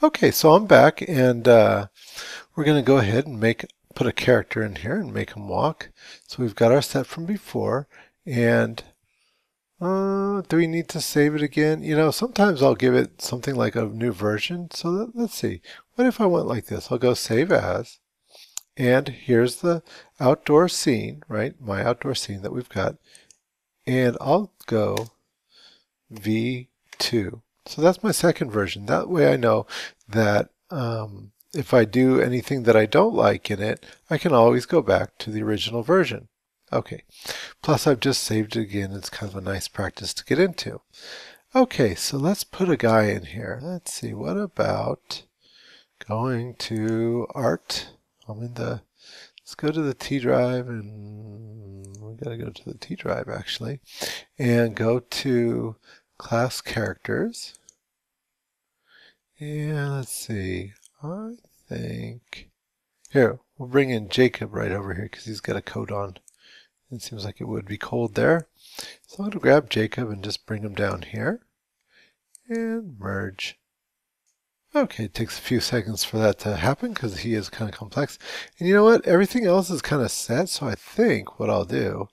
Okay, so I'm back, and we're going to go ahead and put a character in here and make him walk. So we've got our set from before, and do we need to save it again? You know, sometimes I'll give it something like a new version. So let's see. What if I went like this? I'll go save as, and here's the outdoor scene, right? My outdoor scene that we've got, and I'll go V2. So that's my second version. That way I know that if I do anything that I don't like in it, I can always go back to the original version. Okay, plus I've just saved it again. It's kind of a nice practice to get into. Okay, so let's put a guy in here. Let's see, what about going to art? Let's go to the T drive, and we gotta go to the T drive actually, and go to class characters. And let's see, I think, here, we'll bring in Jacob right over here because he's got a coat on. It seems like it would be cold there. So I'm going to grab Jacob and just bring him down here and merge. Okay, it takes a few seconds for that to happen because he is kind of complex. And you know what? Everything else is kind of set, so I think what I'll do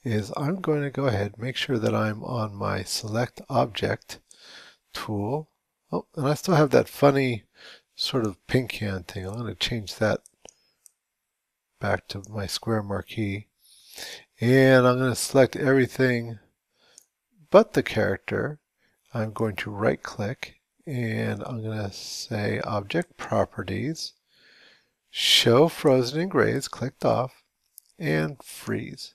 is I'm going to go ahead and make sure that I'm on my select object tool. Oh, and I still have that funny sort of pink hand thing. I'm going to change that back to my square marquee. And I'm going to select everything but the character. I'm going to right click and I'm going to say Object Properties, Show Frozen in Gray is clicked off, and Freeze.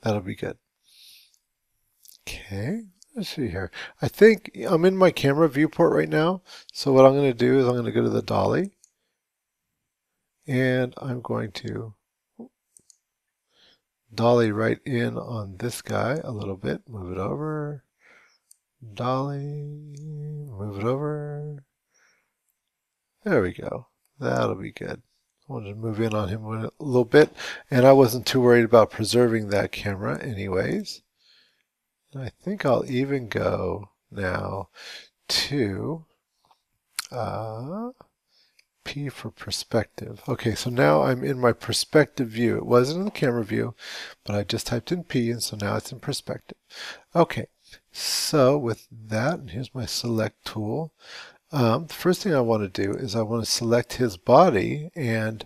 That'll be good. Okay. Let's see here. I think I'm in my camera viewport right now. So what I'm going to do is I'm going to go to the dolly. And I'm going to dolly right in on this guy a little bit. Move it over. Dolly. Move it over. There we go. That'll be good. I wanted to move in on him a little bit. And I wasn't too worried about preserving that camera anyways. I think I'll even go now to P for perspective. Okay, so now I'm in my perspective view. It wasn't in the camera view, but I just typed in P, and so now it's in perspective. Okay, so with that, and here's my select tool. The first thing I want to do is I want to select his body and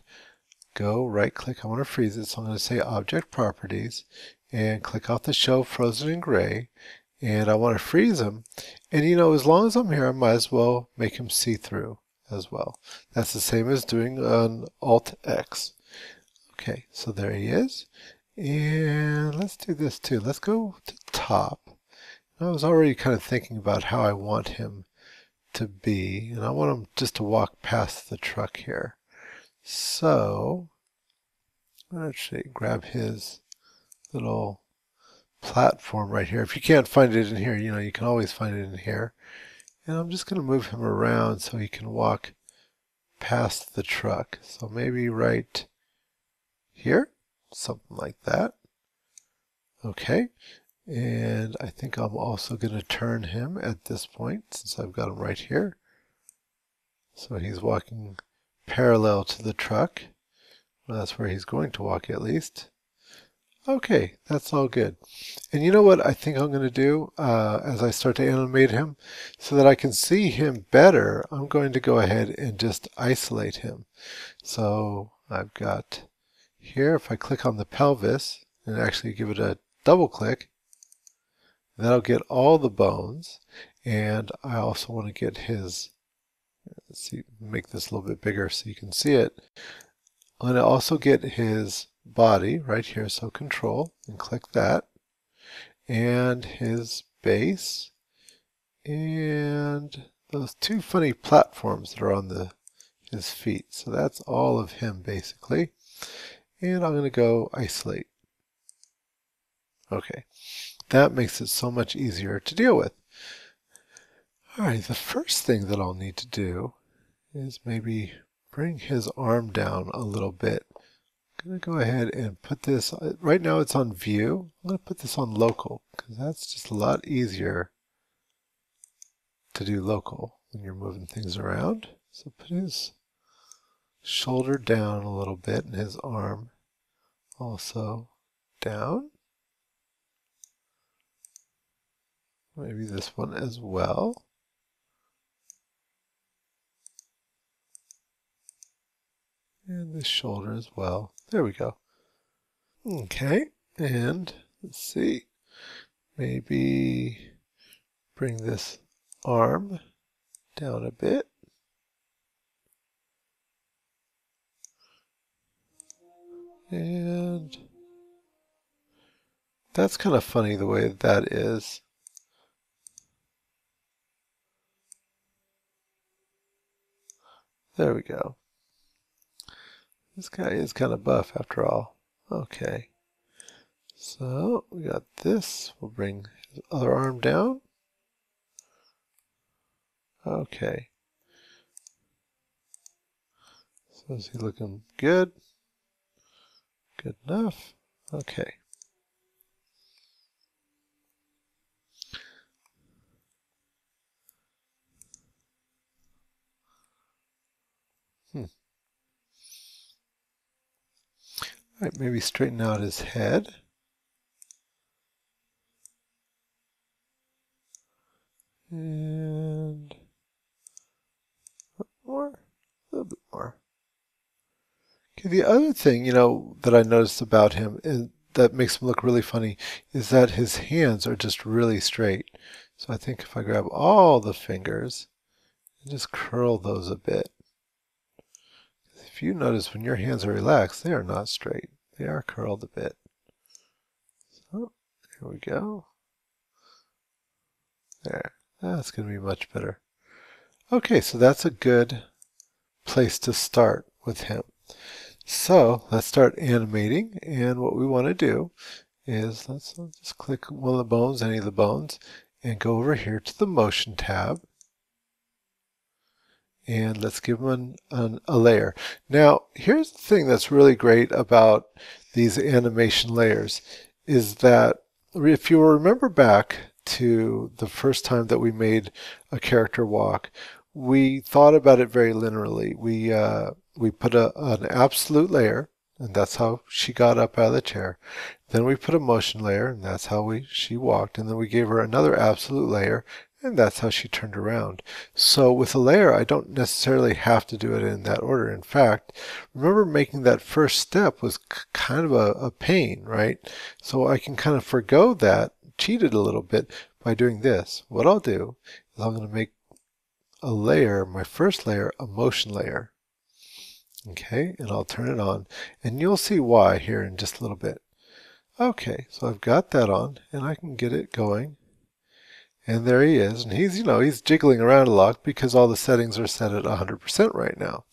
go right click. I want to freeze it, so I'm going to say Object Properties and click off the Show Frozen in Gray, and I want to freeze him. And you know, as long as I'm here, I might as well make him see-through as well. That's the same as doing an Alt-X. Okay, so there he is. And let's do this too. Let's go to top. I was already kind of thinking about how I want him to be, and I want him just to walk past the truck here. So I'm going to grab his little platform right here. If you can't find it in here, you know, you can always find it in here. And I'm just going to move him around so he can walk past the truck. So maybe right here, something like that. Okay. And I think I'm also going to turn him at this point since I've got him right here. So he's walking parallel to the truck. Well, that's where he's going to walk at least. Okay, that's all good. And you know what I think I'm going to do as I start to animate him? So that I can see him better, I'm going to go ahead and just isolate him. So I've got here, if I click on the pelvis and actually give it a double click, that'll get all the bones. And I also want to get his, let's see, make this a little bit bigger so you can see it. I'm going to also get his body right here, so control and click that, and his base, and those two funny platforms that are on his feet. So that's all of him basically. And I'm going to go isolate. Okay, that makes it so much easier to deal with. Alright, the first thing that I'll need to do is maybe bring his arm down a little bit. I'm going to go ahead and put this, right now it's on view. I'm going to put this on local because that's just a lot easier to do local. when you're moving things around. So put his shoulder down a little bit and his arm also down. Maybe this one as well. And this shoulder as well. There we go. Okay, and let's see. Maybe bring this arm down a bit. And that's kind of funny the way that is. There we go. This guy is kind of buff after all. Okay. So we got this. We'll bring his other arm down. Okay. So is he looking good? Good enough. Okay. All right, maybe straighten out his head. And more, a little bit more. Okay, the other thing, that I noticed about him is that makes him look really funny is that his hands are just really straight. So I think if I grab all the fingers and just curl those a bit. If you notice when your hands are relaxed, they are not straight. They are curled a bit. So here we go. There. That's going to be much better. Okay, so that's a good place to start with him. So let's start animating, and what we want to do is let's just click one of the bones, any of the bones, and go over here to the motion tab, and let's give them a layer. Now here's the thing that's really great about these animation layers is that if you remember back to the first time that we made a character walk, we thought about it very linearly. We put an absolute layer, and that's how she got up out of the chair. Then we put a motion layer, and that's how she walked. And then we gave her another absolute layer, and that's how she turned around. So with a layer, I don't necessarily have to do it in that order. In fact, remember making that first step was kind of a pain, right? So I can kind of forgo that, cheat it a little bit by doing this. What I'll do is I'm going to make a layer, my first layer, a motion layer. Okay, and I'll turn it on, and you'll see why here in just a little bit. Okay, so I've got that on, and I can get it going. And there he is, and he's jiggling around a lot because all the settings are set at 100% right now.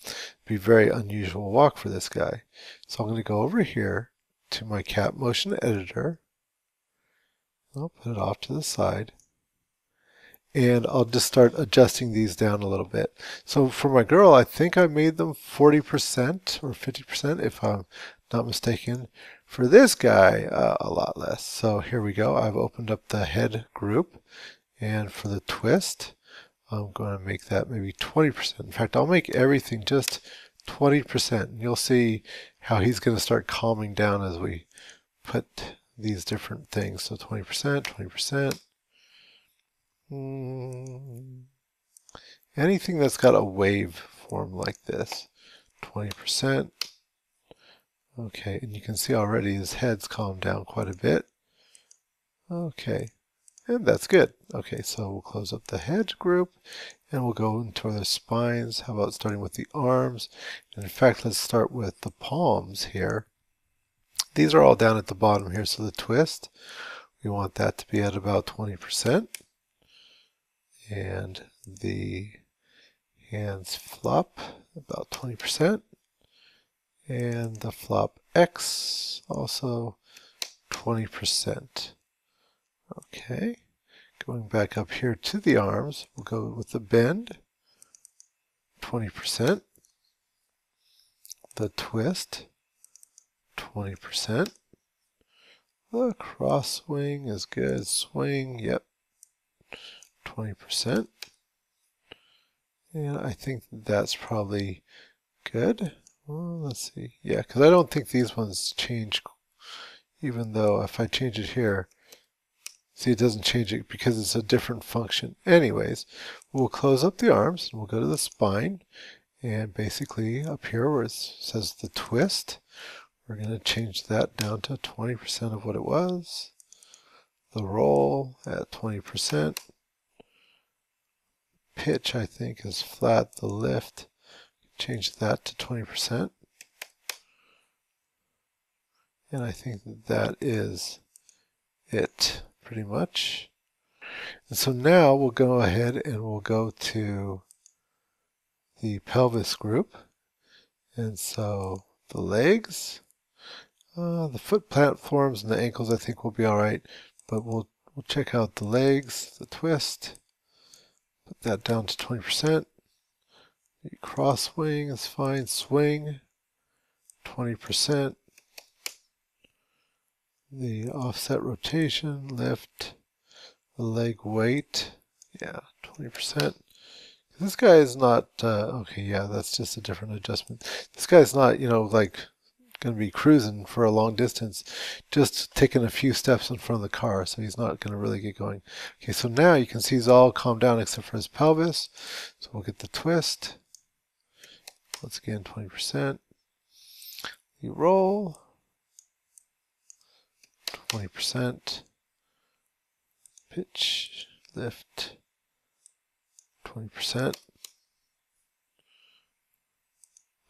Be a very unusual walk for this guy. So I'm going to go over here to my Cat Motion Editor. I'll put it off to the side. And I'll just start adjusting these down a little bit. So for my girl, I think I made them 40% or 50% if I'm not mistaken. For this guy, a lot less. So here we go. I've opened up the head group. And for the twist, I'm going to make that maybe 20%. In fact, I'll make everything just 20%. And you'll see how he's going to start calming down as we put these different things. So 20%, 20%. Anything that's got a wave form like this, 20%. Okay, and you can see already his head's calmed down quite a bit. Okay, and that's good. Okay, so we'll close up the head group and we'll go into the spines. How about starting with the arms? And in fact, let's start with the palms here. These are all down at the bottom here, so the twist, we want that to be at about 20%. And the hands flop about 20%. And the flop X also 20%. Okay, going back up here to the arms, we'll go with the bend, 20%. The twist, 20%. The cross swing is good. Swing, yep, 20%. And I think that's probably good. Well, let's see. Yeah, because I don't think these ones change, even though if I change it here, see, it doesn't change it because it's a different function. Anyways, we'll close up the arms and we'll go to the spine. And basically up here where it says the twist, we're going to change that down to 20% of what it was. The roll at 20%. Pitch, I think, is flat. The lift, change that to 20%. And I think that is it, pretty much. And so now we'll go ahead and we'll go to the pelvis group. And so the legs, the foot platforms and the ankles I think will be all right. But we'll check out the legs, the twist. Put that down to 20%. The cross swing is fine. Swing, 20%. The offset rotation, lift, the leg weight, yeah, 20%. This guy is not, okay, yeah, that's just a different adjustment. This guy's not, like going to be cruising for a long distance, just taking a few steps in front of the car, so he's not going to really get going. Okay, so now you can see he's all calmed down except for his pelvis. So we'll get the twist. Once again, 20%. You roll. 20%. Pitch, lift, 20%.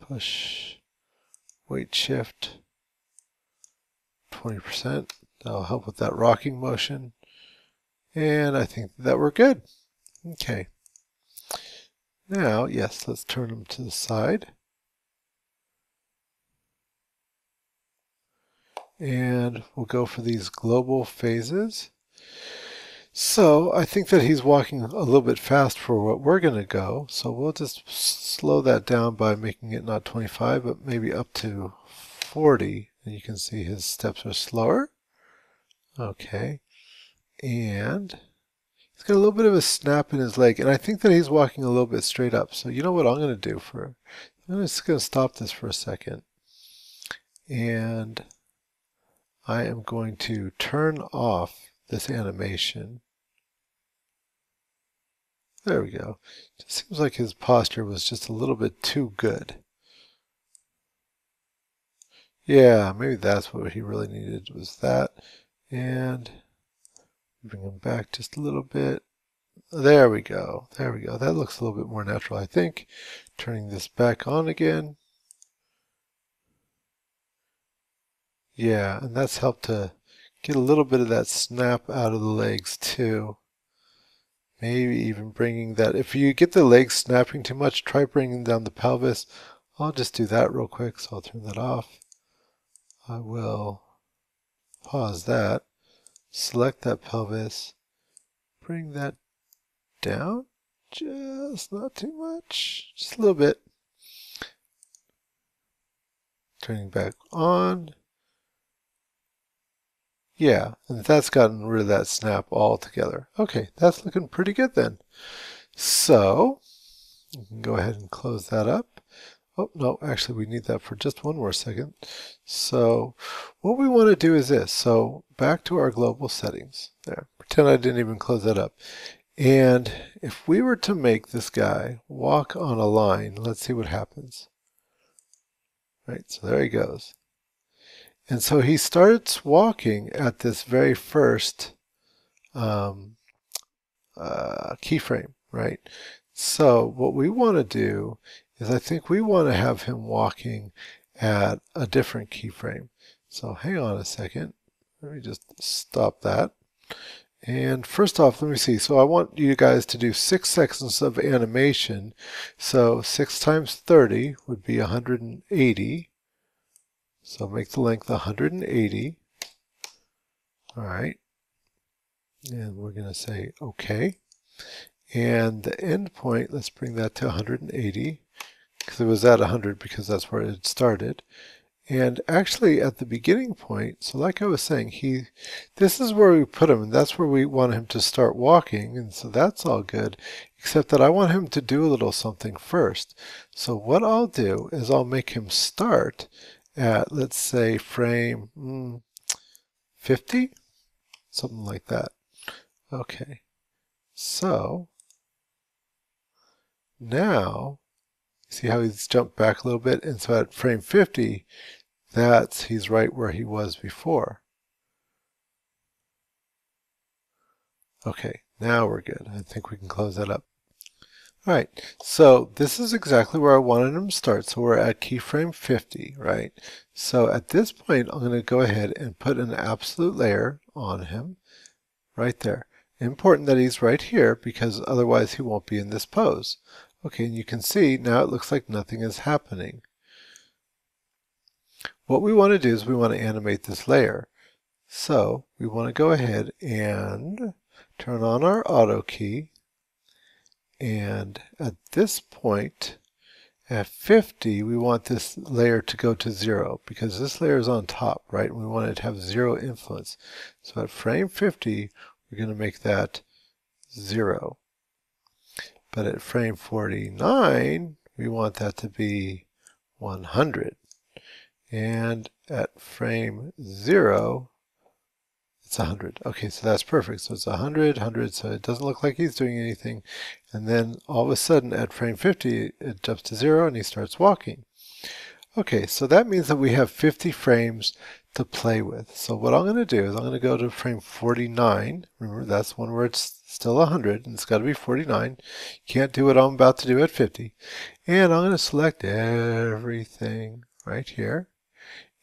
Push, weight shift, 20%. That'll help with that rocking motion. And I think that we're good. Okay. Now, yes, let's turn them to the side. And we'll go for these global phases. So I think that he's walking a little bit fast for what we're going to go. So we'll just slow that down by making it not 25, but maybe up to 40. And you can see his steps are slower. Okay. And he's got a little bit of a snap in his leg. And I think that he's walking a little bit straight up. So you know what I'm going to do I'm just going to stop this for a second. And I am going to turn off this animation. There we go. It seems like his posture was just a little bit too good. Yeah, maybe that's what he really needed, was that. And bring him back just a little bit. There we go. There we go. That looks a little bit more natural, I think. Turning this back on again. Yeah, and that's helped to get a little bit of that snap out of the legs too. Maybe even bringing that, if you get the legs snapping too much, try bringing down the pelvis. I'll just do that real quick, so I'll turn that off. I will pause that, select that pelvis, bring that down, just not too much, just a little bit. Turning back on. Yeah, and that's gotten rid of that snap altogether. Okay, that's looking pretty good then. So, you can go ahead and close that up. Oh, no, actually we need that for just one more second. So, what we want to do is this. So, back to our global settings. There, pretend I didn't even close that up. And if we were to make this guy walk on a line, let's see what happens. Right, so there he goes. And so he starts walking at this very first keyframe, right? So what we want to do is I think we want to have him walking at a different keyframe. So hang on a second. Let me just stop that. And first off, let me see. So I want you guys to do 6 seconds of animation. So 6 times 30 would be 180. So make the length 180. All right. And we're going to say OK. And the end point, let's bring that to 180, because it was at 100 because that's where it started. And actually at the beginning point, so like I was saying, this is where we put him, and that's where we want him to start walking, and so that's all good, except that I want him to do a little something first. So what I'll do is I'll make him start at, let's say, frame 50, something like that. Okay, so now, see how he's jumped back a little bit, and so at frame 50, he's right where he was before. Okay, now we're good. I think we can close that up. All right, so this is exactly where I wanted him to start. So we're at keyframe 50, right? So at this point, I'm going to go ahead and put an absolute layer on him right there. Important that he's right here because otherwise he won't be in this pose. Okay, and you can see now it looks like nothing is happening. What we want to do is we want to animate this layer. So we want to go ahead and turn on our auto key, and at this point at 50 we want this layer to go to 0 because this layer is on top, right? And we want it to have 0 influence. So at frame 50 we're going to make that 0. But at frame 49 we want that to be 100. And at frame 0 it's 100. Okay, so that's perfect. So it's 100, 100, so it doesn't look like he's doing anything. And then all of a sudden at frame 50, it jumps to 0 and he starts walking. Okay, so that means that we have 50 frames to play with. So what I'm going to do is I'm going to go to frame 49. Remember, that's one where it's still 100, and it's got to be 49. You can't do what I'm about to do at 50. And I'm going to select everything right here.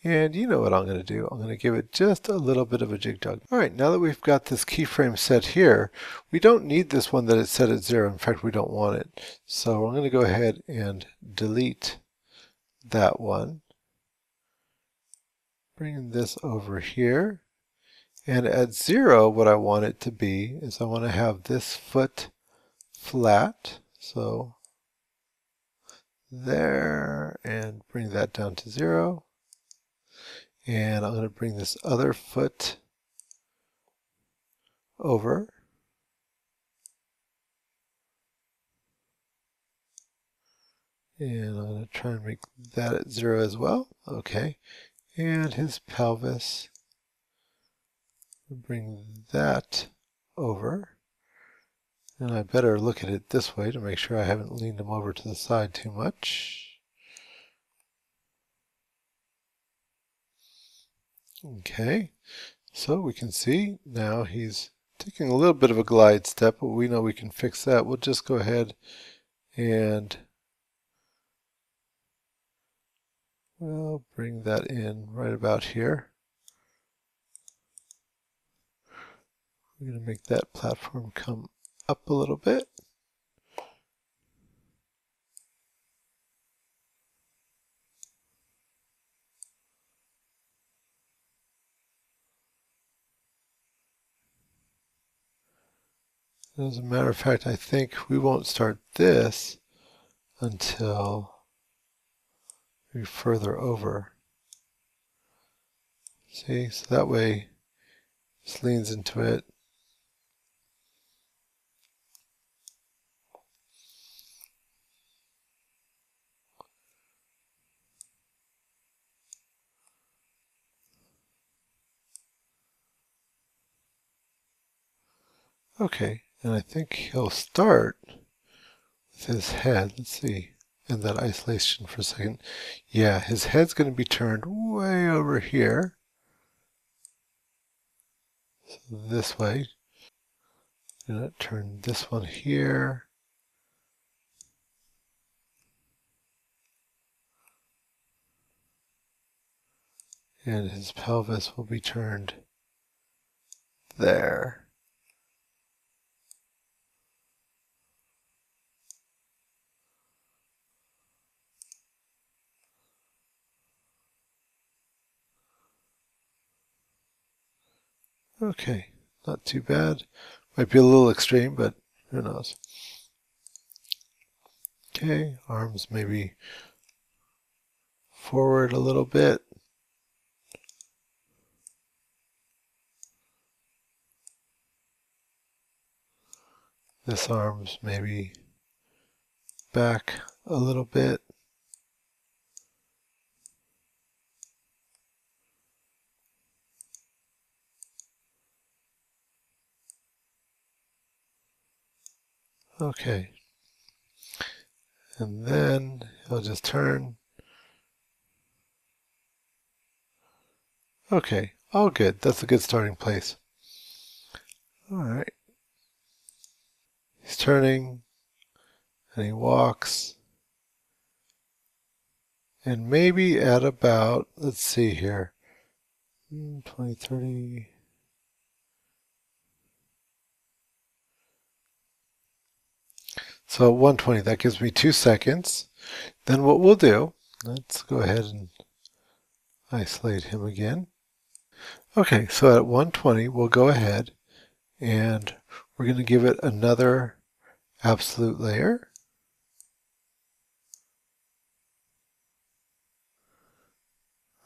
And you know what I'm going to do. I'm going to give it just a little bit of a jig jog. All right, now that we've got this keyframe set here, we don't need this one that is set at 0. In fact, we don't want it. So I'm going to go ahead and delete that one. Bring this over here. And at 0, what I want it to be is I want to have this foot flat. So there, and bring that down to 0. And I'm going to bring this other foot over. And I'm going to try and make that at 0 as well. Okay. And his pelvis. Bring that over. And I better look at it this way to make sure I haven't leaned him over to the side too much. Okay, so we can see now he's taking a little bit of a glide step, but we know we can fix that. We'll just go ahead and we'll bring that in right about here. We're going to make that platform come up a little bit. As a matter of fact, I think we won't start this until we're further over. See, so that way this leans into it. Okay, and I think he'll start with his head. Let's see. And that isolation for a second. Yeah, his head's going to be turned way over here. So this way. I'm going to turn this one here. And his pelvis will be turned there. Okay, not too bad. Might be a little extreme, but who knows. Okay, arms maybe forward a little bit. This arm's maybe back a little bit. Okay. And then he'll just turn. Okay, all good. That's a good starting place. All right. He's turning and he walks. And maybe at about, let's see here, 20, 30. So 120, that gives me 2 seconds. Then what we'll do, let's go ahead and isolate him again. Okay, so at 120, we'll go ahead and we're going to give it another absolute layer.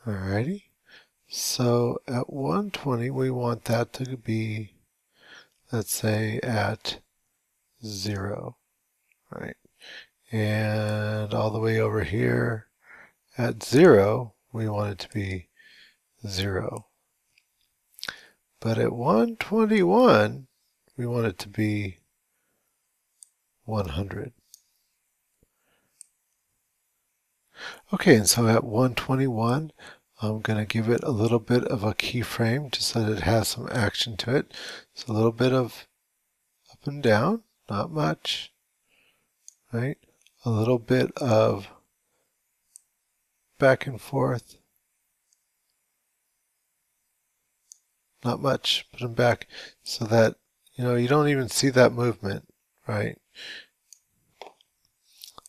Alrighty. So at 120, we want that to be, let's say, at 0. Right. And all the way over here at 0, we want it to be 0. But at 121, we want it to be 100. Okay, and so at 121, I'm going to give it a little bit of a keyframe just so that it has some action to it. So a little bit of up and down, not much, right? A little bit of back and forth, not much, put them back so that, you don't even see that movement, right?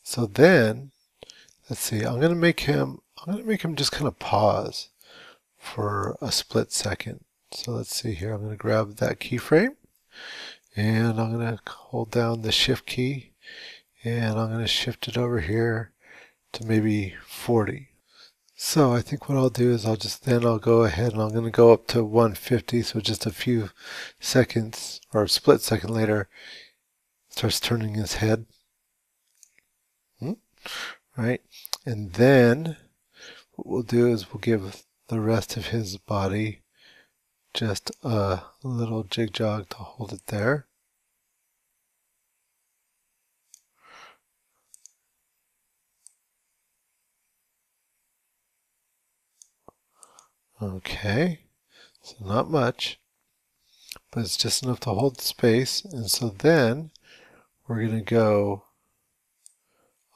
So then, let's see, I'm going to make him just kind of pause for a split second. So let's see here, I'm going to grab that keyframe and I'm going to hold down the shift key and I'm going to shift it over here to maybe 40. So I think what I'll do is I'll go ahead and I'm going to go up to 150. So just a few seconds or a split second later, starts turning his head. Right? And then what we'll do is we'll give the rest of his body just a little jig jog to hold it there. Okay, so not much, but it's just enough to hold the space. And so then we're going to go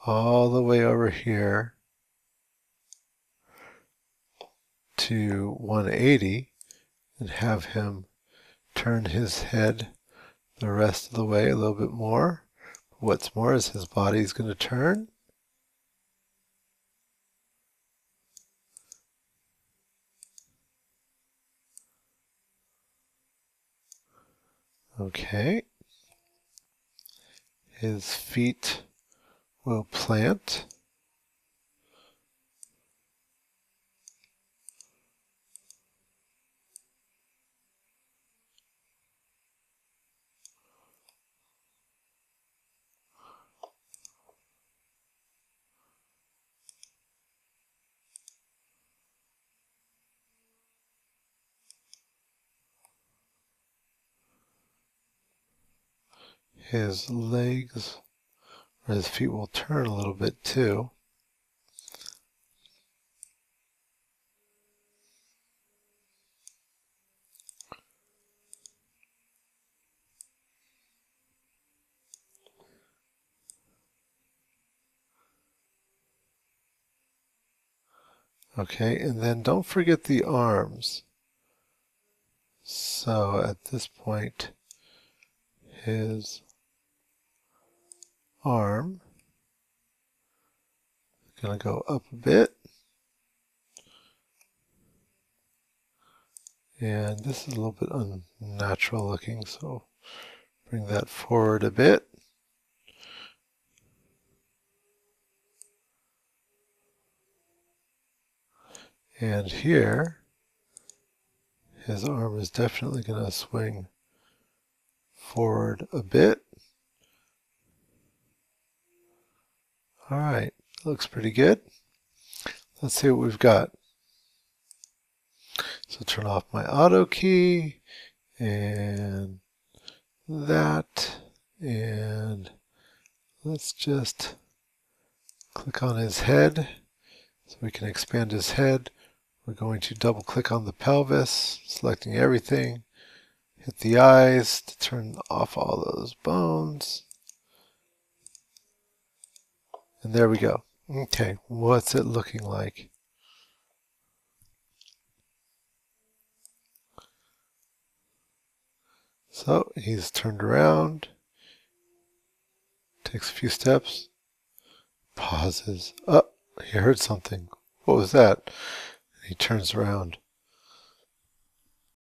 all the way over here to 180 and have him turn his head the rest of the way a little bit more. What's more is his body is going to turn. Okay. His feet will plant. His legs or his feet will turn a little bit too. Okay, and then don't forget the arms. So at this point, his arm is going to go up a bit. And this is a little bit unnatural looking, so bring that forward a bit. And here, his arm is definitely going to swing forward a bit. All right, looks pretty good. Let's see what we've got. So turn off my auto key and that, and let's just click on his head so we can expand his head. We're going to double click on the pelvis, selecting everything, hit the eyes to turn off all those bones. And there we go. Okay, what's it looking like? So he's turned around, takes a few steps, pauses. Oh, he heard something. What was that? He turns around.